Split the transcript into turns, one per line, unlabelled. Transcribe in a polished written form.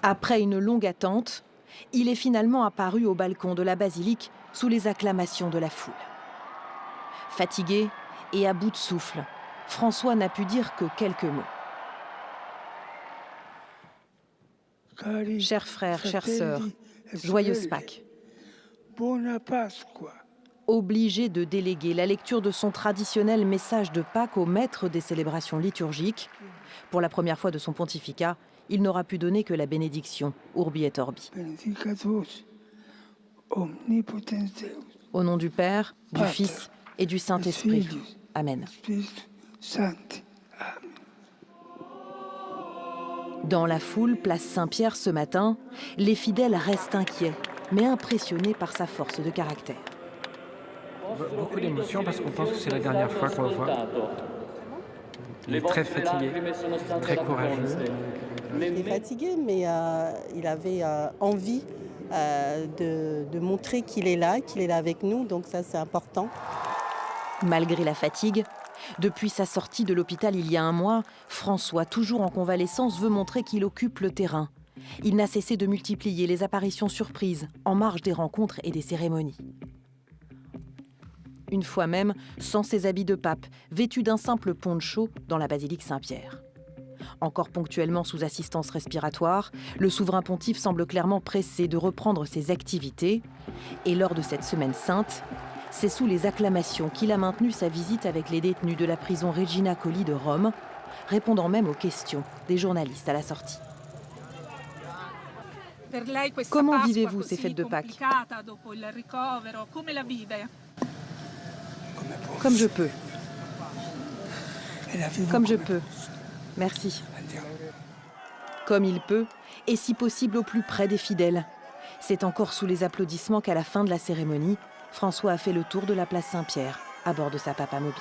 Après une longue attente, il est finalement apparu au balcon de la basilique sous les acclamations de la foule. Fatigué et à bout de souffle, François n'a pu dire que quelques mots. Chers frères, chères sœurs, joyeuse Pâques.
Buona Pasqua.
Obligé de déléguer la lecture de son traditionnel message de Pâques au maître des célébrations liturgiques, pour la première fois de son pontificat, il n'aura pu donner que la bénédiction, Urbi et Orbi.
Benedicatus omnipotens Deus.
Au nom du Père, du Fils et du Saint-Esprit. Amen.
Spiritus Sancti. Amen.
Dans la foule, place Saint-Pierre ce matin, les fidèles restent inquiets, mais impressionnés par sa force de caractère.
Beaucoup d'émotions parce qu'on pense que c'est la dernière fois qu'on le voit. Il est très fatigué, très courageux.
Il est fatigué, mais il avait envie de montrer qu'il est là avec nous, donc ça c'est important.
Malgré la fatigue, depuis sa sortie de l'hôpital il y a un mois, François, toujours en convalescence, veut montrer qu'il occupe le terrain. Il n'a cessé de multiplier les apparitions surprises en marge des rencontres et des cérémonies. Une fois même, sans ses habits de pape, vêtu d'un simple poncho dans la basilique Saint-Pierre. Encore ponctuellement sous assistance respiratoire, le souverain pontife semble clairement pressé de reprendre ses activités. Et lors de cette semaine sainte, c'est sous les acclamations qu'il a maintenu sa visite avec les détenus de la prison Regina Coeli de Rome, répondant même aux questions des journalistes à la sortie. Comment vivez-vous ces fêtes de Pâques ? Comme je peux. Comme je peux. Merci. Comme il peut, et si possible au plus près des fidèles. C'est encore sous les applaudissements qu'à la fin de la cérémonie, François a fait le tour de la place Saint-Pierre, à bord de sa papamobile.